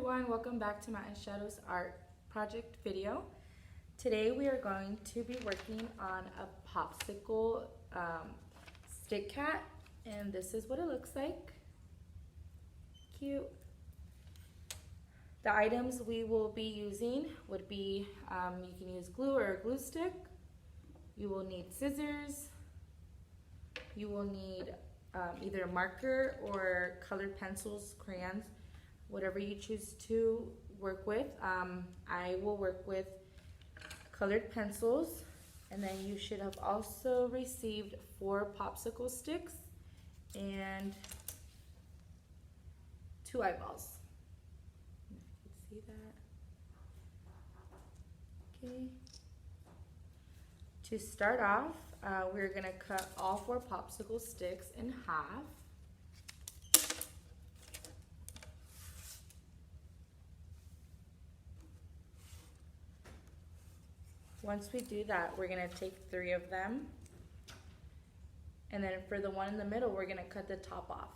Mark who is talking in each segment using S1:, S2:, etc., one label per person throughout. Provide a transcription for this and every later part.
S1: everyone, welcome back to Matte Shadows art project video. Today we are going to be working on a popsicle stick cat, and this is what it looks like. Cute. The items we will be using would be, you can use glue or a glue stick. You will need scissors. You will need either a marker or colored pencils, crayons, whatever you choose to work with. I will work with colored pencils, and then you should have also received 4 popsicle sticks and 2 eyeballs. If you can see that. Okay. To start off, we're gonna cut all 4 popsicle sticks in half. Once we do that, we're gonna take 3 of them, and then for the one in the middle, we're gonna cut the top off.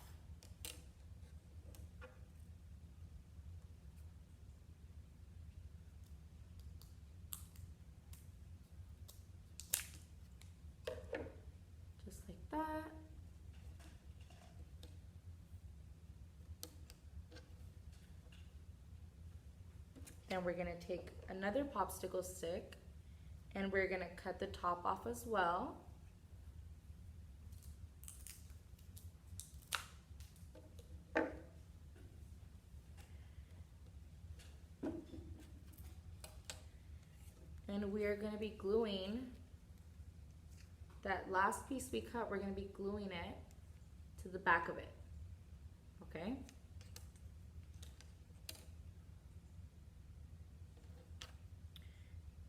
S1: Just like that. Then we're gonna take another popsicle stick, and we're gonna cut the top off as well. And we are gonna be gluing that last piece we cut, we're gonna be gluing it to the back of it, okay?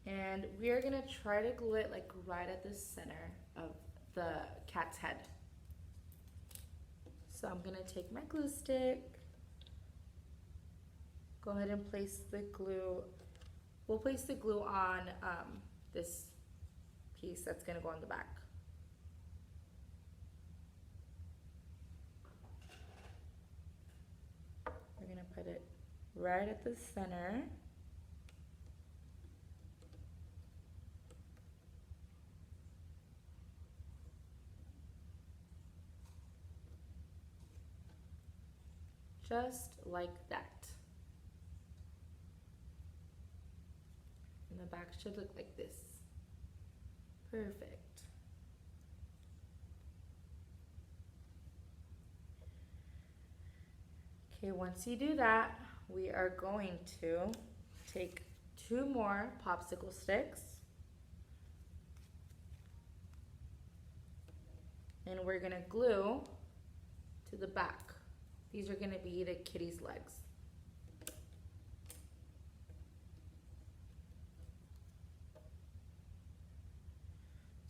S1: And we are gonna try to glue it like right at the center of the cat's head. So I'm gonna take my glue stick, go ahead and place the glue. We'll place the glue on this piece that's gonna go on the back. We're gonna put it right at the center. Just like that. And the back should look like this. Perfect. Okay, once you do that, we are going to take 2 more popsicle sticks, and we're gonna glue to the back. These are gonna be the kitty's legs.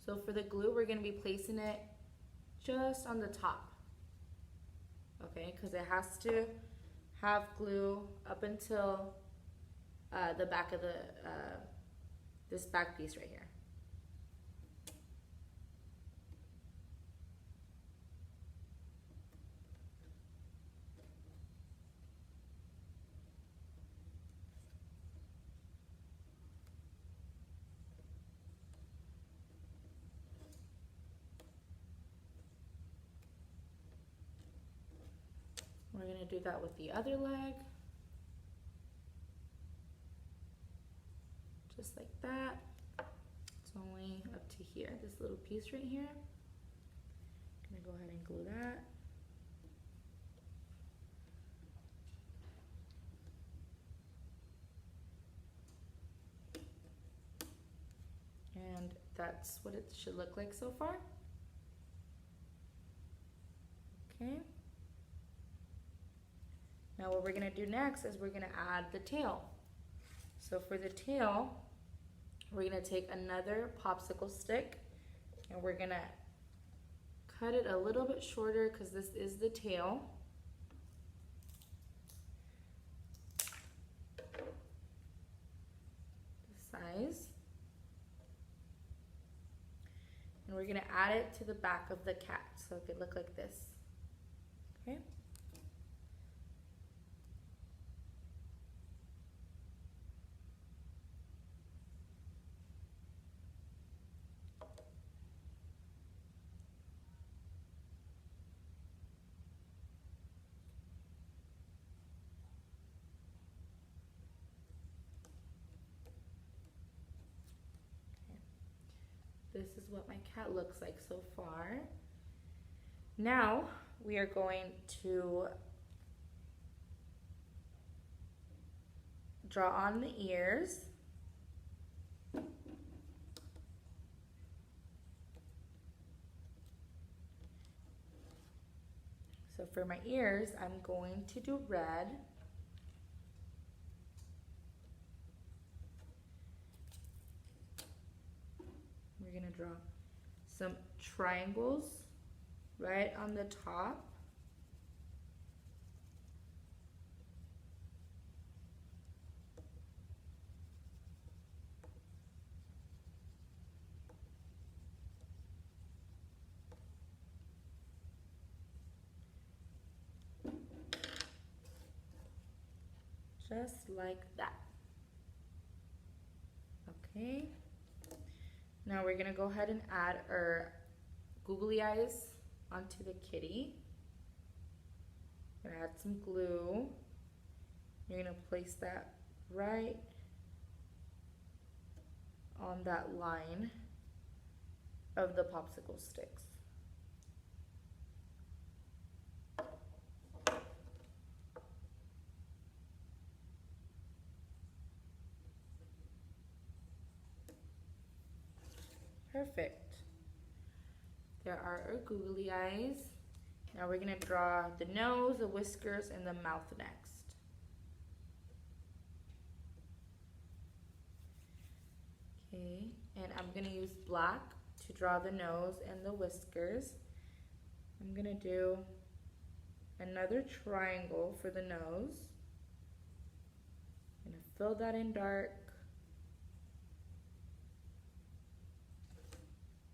S1: So for the glue, we're gonna be placing it just on the top, okay? Because it has to have glue up until the back of the, this back piece right here. We're gonna do that with the other leg. Just like that. It's only up to here, this little piece right here. I'm gonna go ahead and glue that. And that's what it should look like so far. Okay. Now what we're gonna do next is we're gonna add the tail. So for the tail, we're gonna take another popsicle stick, and we're gonna cut it a little bit shorter because this is the tail. The size. And we're gonna add it to the back of the cat so it could look like this. Okay. This is what my cat looks like so far. Now we are going to draw on the ears. So for my ears, I'm going to do red. We're gonna draw some triangles right on the top. Just like that. Okay. Now we're gonna go ahead and add our googly eyes onto the kitty. I'm gonna add some glue. You're gonna place that right on that line of the popsicle sticks. Perfect. There are our googly eyes. Now we're gonna draw the nose, the whiskers, and the mouth next. Okay, and I'm gonna use black to draw the nose and the whiskers. I'm gonna do another triangle for the nose. I'm gonna fill that in dark.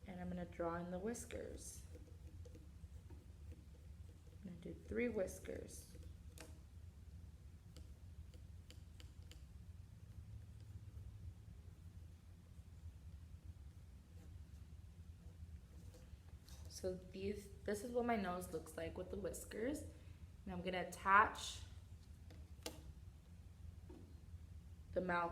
S1: And I'm gonna draw in the whiskers. I'm gonna do 3 whiskers. So this is what my nose looks like with the whiskers. And I'm gonna attach the mouth